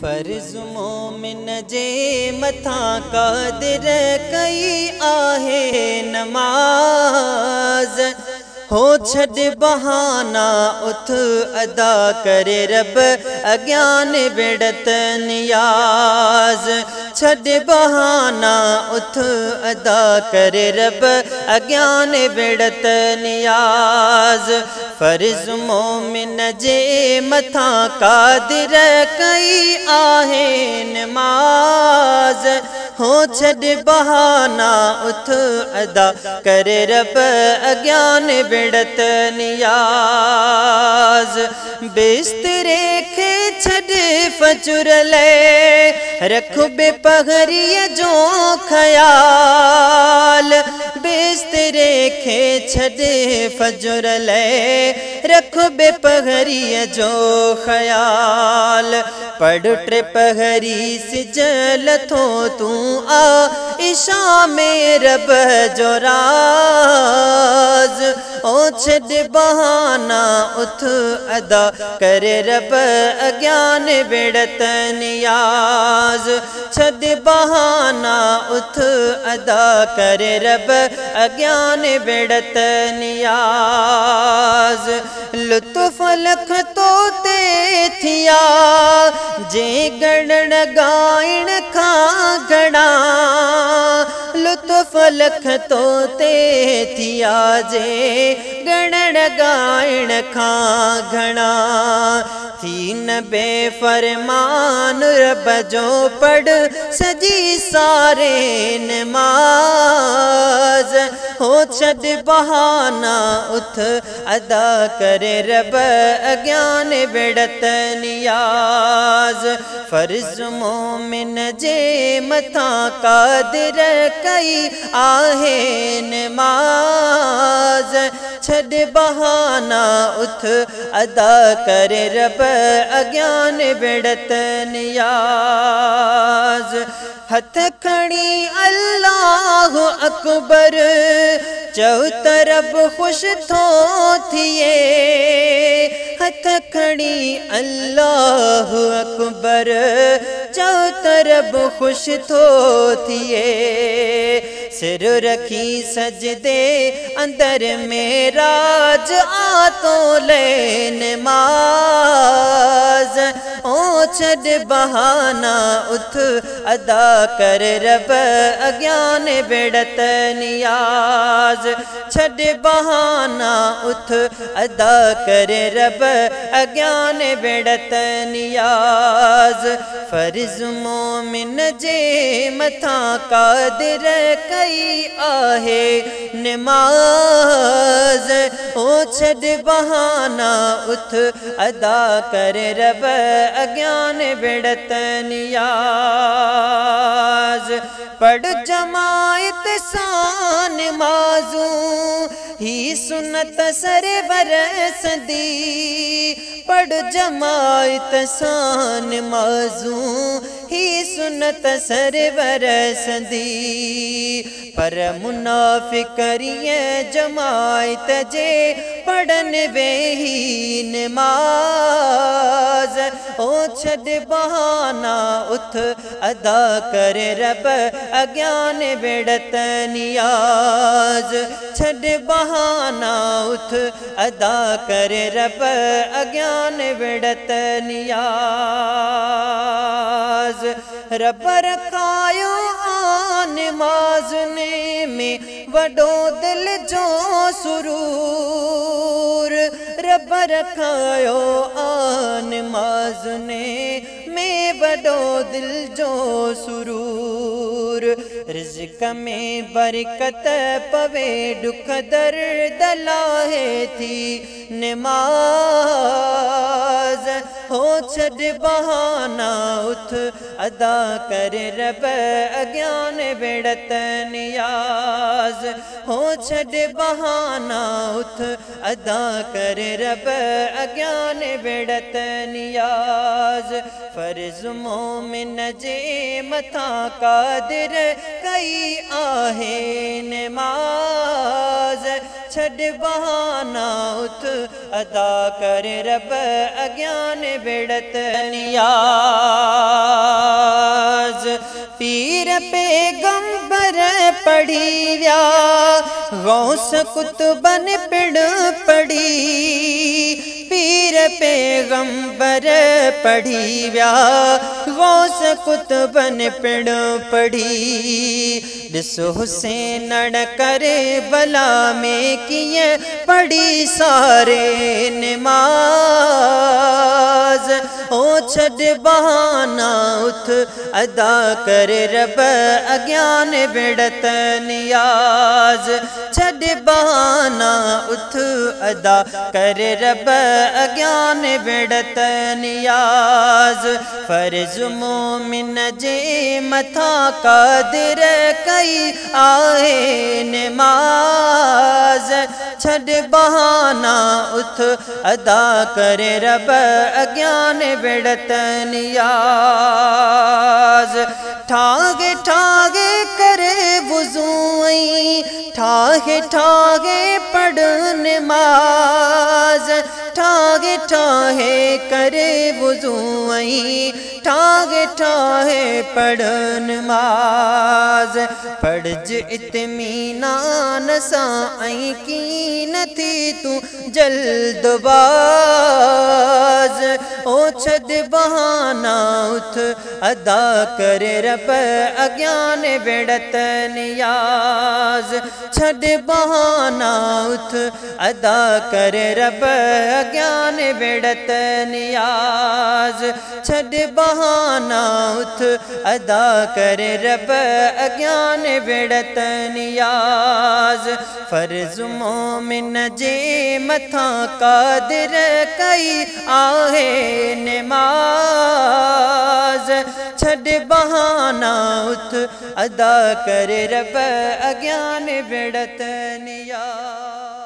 फर्ज़ मोमिन जे मथा क़ादिर कई आहे नमाज़ हो छॾ बहाना उथ अदा करे रब अज्ञान बेड़त नियाज़ छॾ बहाना उथ अदा करे रब अज्ञान बेड़त नियाज़ फर्ज़ मोमिन जे मथा क़ादिर कई आहे नमाज़ हो छॾ बहाना उथ अदा करे रब अज्ञान बेड़त नियाज़ बिस्तरे खे छॾ फजुर ले रख बेपहरीअ जो ख़याल बिस्तरे खे छॾ फजुर ले रख बेपहरीअ जो ख़याल पढ़ टे पहरी सिज लथो तूं आ इशा में रब जो राज ओ छॾ बहाना उथ अदा करे रब अज्ञान बेड़त नियाज़ छॾ बहाना उथ अदा करे रब अज्ञान बेड़त नियाज़ लुत्फ़ लख तो ते थिया जे गणण गाइण खां घणा लुत्फ़ लख तो ते थिया जे गणण गाइण खां घणा थी न बेफ़रमान रब जो पढ़ सजी सारे नमाज़ हो छॾ बहाना उथ अदा करे रब अज्ञान बेड़त नियाज़ फर्ज़ मोमिन जे मथा क़ादिर कई आहे नमाज़ छॾ बहाना उथ अदा करे रब अज्ञान बेड़त नियाज़ हथ खणी अल्लाह अकबर चओ तरब खुश थो थिए हथ खणी अल्लाह अकबर चओ तरब खुश थो थिए सिर रखी सजदे अंदर में राज आतो ले नमाज़ ओ छॾ बहाना उथ अदा कर रब अज्ञान बेड़त नियाज़ छॾ बहाना उथ अदा कर रब अज्ञान बेड़त नियाज़ फर्ज़ मोमिन जे मथा क़ादिर कई आहे नमाज़ ओ छॾ बहाना उथ अदा कर रब अज्ञान बेड़त नियाज़ पढ़ जमायत सान माज़ू ही सुन्नत सरवर सदी पढ़ जमायत सान माज़ू ही सुन्नत सरवर सदी पर मुनाफ़िक़रीअ जमायत जे पढ़न वेही नमाज़ ओ छॾ बहाना उथ अदा कर रब अज्ञान बेड़त नियाज़ छॾ बहाना उथ अदा कर रब अज्ञान बेड़त नियाज़ रब रखायो आन माज़ने में वडो दिल जो सुरूर रब रखायो आन माज़ने में वडो दिल जो सुरूर रिज़्क़ में बरकत पवे दुख दर्द लाहे थी नमाज़ हो छॾ बहाना उथ अदा कर रब अज्ञान बेड़त नियाज़ हो छॾ बहाना उथ अदा कर रब अज्ञान बेड़त नियाज़ फर्ज़ मोमिन जे मथा क़ादिर कई आहे नमाज़ छड़ बहाना उठ अदा कर रब अज्ञान बेड़त निया। पढ़ी व्या गौस कुतुबन पिण पढ़ी पीर पैगंबर पढ़ी व्या गौस कुतुबन पिण पढ़ी ॾिसो हुसैन करे भला में किए पढ़ी सारे नमाज ओ छॾ बहाना उथ अदा करे रब अज्ञान बेड़त नियाज छॾ बहाना उथ अदा करे रब अज्ञान बेड़त नियाज फर्ज मोमिन जे मथा कादिर कई आहे नमाज छॾ बहाना उथ अदा करे रब अज्ञान बेड़त नियाज ठागे ठागे करे वुज़ूई ठागे ठागे पढ़ नमाज ठागे ठागे करे वुज़ूई ठागे ठागे पढ़ नमाज पढ़ज इत्मीनान सां ऐं कीन थी तूं जल्दबाज़ ओ छॾ बहाना उथ अदा करे रब अज्ञान बेड़त नियाज छॾ बहाना उथ अदा करे रब अज्ञान बेड़त नियाज छॾ बहाना उथ अदा करे रब अज्ञान बेड़त नियाज फर्ज मोमिन जे मथा कादिर कई आहे नमाज छॾ बहाना उथ अदा करे रब अज्ञान बेड़त नियाज।